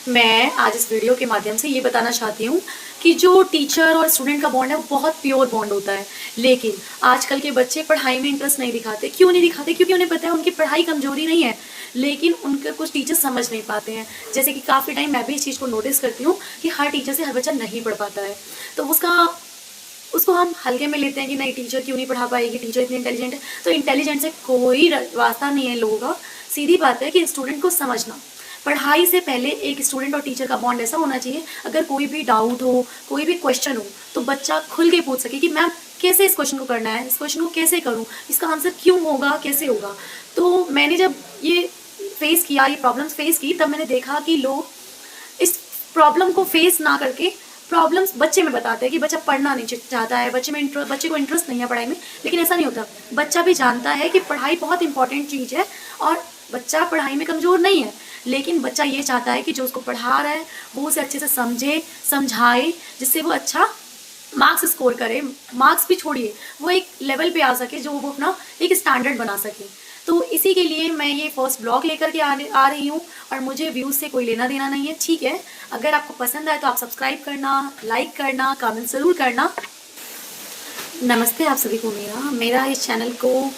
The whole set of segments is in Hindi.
मैं आज इस वीडियो के माध्यम से ये बताना चाहती हूँ कि जो टीचर और स्टूडेंट का बॉन्ड है वो बहुत प्योर बॉन्ड होता है। लेकिन आजकल के बच्चे पढ़ाई में इंटरेस्ट नहीं दिखाते। क्यों नहीं दिखाते? क्योंकि उन्हें पता है उनकी पढ़ाई कमजोरी नहीं है, लेकिन उनके कुछ टीचर समझ नहीं पाते हैं। जैसे कि काफ़ी टाइम मैं भी इस चीज़ को नोटिस करती हूँ कि हर टीचर से हर बच्चा नहीं पढ़ पाता है। तो उसको हम हल्के में लेते हैं कि नहीं, टीचर क्यों नहीं पढ़ा पाएगी, टीचर इतनी इंटेलिजेंट है। तो इंटेलिजेंट से कोई वास्ता नहीं है लोगों का। सीधी बात है कि स्टूडेंट को समझना, पढ़ाई से पहले एक स्टूडेंट और टीचर का बॉन्ड ऐसा होना चाहिए, अगर कोई भी डाउट हो, कोई भी क्वेश्चन हो, तो बच्चा खुल के पूछ सके कि मैम कैसे इस क्वेश्चन को करना है, इस क्वेश्चन को कैसे करूँ, इसका आंसर क्यों होगा, कैसे होगा। तो मैंने जब ये फेस किया, ये प्रॉब्लम्स फेस की, तब मैंने देखा कि लोग इस प्रॉब्लम को फेस ना करके प्रॉब्लम्स बच्चे में बताते हैं कि बच्चा पढ़ना नहीं चाहता है, बच्चे को इंटरेस्ट नहीं है पढ़ाई में। लेकिन ऐसा नहीं होता। बच्चा भी जानता है कि पढ़ाई बहुत इंपॉर्टेंट चीज़ है और बच्चा पढ़ाई में कमज़ोर नहीं है। लेकिन बच्चा ये चाहता है कि जो उसको पढ़ा रहा है वो उसे अच्छे से समझे, समझाए, जिससे वो अच्छा मार्क्स स्कोर करे। मार्क्स भी छोड़िए, वो एक लेवल पे आ सके जो वो अपना एक स्टैंडर्ड बना सके। तो इसी के लिए मैं ये फर्स्ट ब्लॉग लेकर के आ रही हूँ और मुझे व्यूज़ से कोई लेना देना नहीं है, ठीक है। अगर आपको पसंद आए तो आप सब्सक्राइब करना, लाइक करना, कमेंट ज़रूर करना। नमस्ते आप सभी को। मेरा इस चैनल को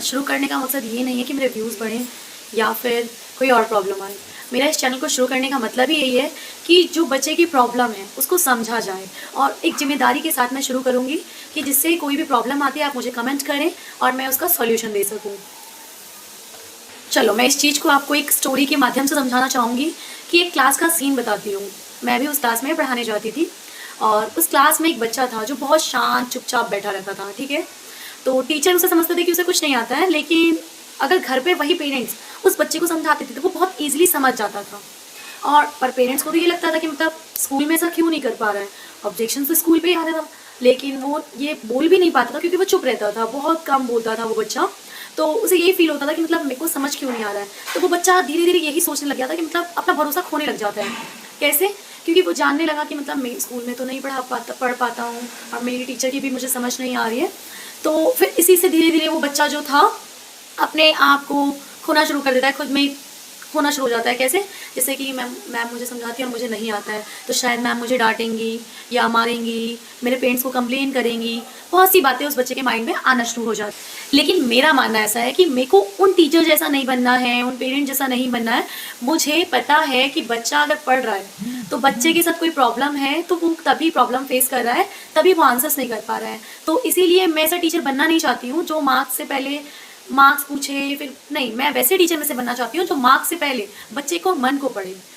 शुरू करने का मकसद ये नहीं है कि मेरे व्यूज़ बढ़ें या फिर कोई और प्रॉब्लम आए। मेरा इस चैनल को शुरू करने का मतलब ही यही है कि जो बच्चे की प्रॉब्लम है उसको समझा जाए, और एक जिम्मेदारी के साथ मैं शुरू करूँगी कि जिससे कोई भी प्रॉब्लम आती है आप मुझे कमेंट करें और मैं उसका सॉल्यूशन दे सकूँ। चलो, मैं इस चीज़ को आपको एक स्टोरी के माध्यम से समझाना चाहूँगी कि एक क्लास का सीन बताती हूँ। मैं भी उस क्लास में पढ़ाने जाती थी और उस क्लास में एक बच्चा था जो बहुत शांत चुपचाप बैठा रहता था, ठीक है। तो टीचर उसे समझते थे कि उसे कुछ नहीं आता है, लेकिन अगर घर पे वही पेरेंट्स उस बच्चे को समझाते थे तो वो बहुत ईजिली समझ जाता था। और पर पेरेंट्स को तो ये लगता था कि मतलब स्कूल में ऐसा क्यों नहीं कर पा रहा है, ऑब्जेक्शन तो स्कूल पे ही आ रहा था। लेकिन वो ये बोल भी नहीं पाता था क्योंकि वो चुप रहता था, बहुत कम बोलता था वो बच्चा। तो उसे यही फील होता था कि मतलब मेरे को समझ क्यों नहीं आ रहा है। तो वो बच्चा धीरे धीरे यही सोचने लग गया था कि मतलब अपना भरोसा खोने लग जाता है। कैसे? क्योंकि वो जानने लगा कि मतलब मैं स्कूल में तो नहीं पढ़ पाता हूँ और मेरी टीचर की भी मुझे समझ नहीं आ रही है। तो फिर इसी से धीरे धीरे वो बच्चा जो था अपने आप को खोना शुरू कर देता है, खुद में होना शुरू हो जाता है। कैसे? जैसे कि मैम मुझे समझाती है और मुझे नहीं आता है, तो शायद मैम मुझे डांटेंगी या मारेंगी, मेरे पेरेंट्स को कंप्लेन करेंगी। बहुत सी बातें उस बच्चे के माइंड में आना शुरू हो जाती। लेकिन मेरा मानना ऐसा है कि मेरे को उन टीचर जैसा नहीं बनना है, उन पेरेंट जैसा नहीं बनना है। मुझे पता है कि बच्चा अगर पढ़ रहा है तो बच्चे के साथ कोई प्रॉब्लम है, तो वो तभी प्रॉब्लम फेस कर रहा है, तभी वो आंसर्स नहीं कर पा रहा है। तो इसीलिए मैं ऐसा टीचर बनना नहीं चाहती हूँ जो मार्क्स से पहले मार्क्स पूछे। फिर नहीं, मैं वैसे टीचर में से बनना चाहती हूँ जो मार्क्स से पहले बच्चे को मन को पढ़े,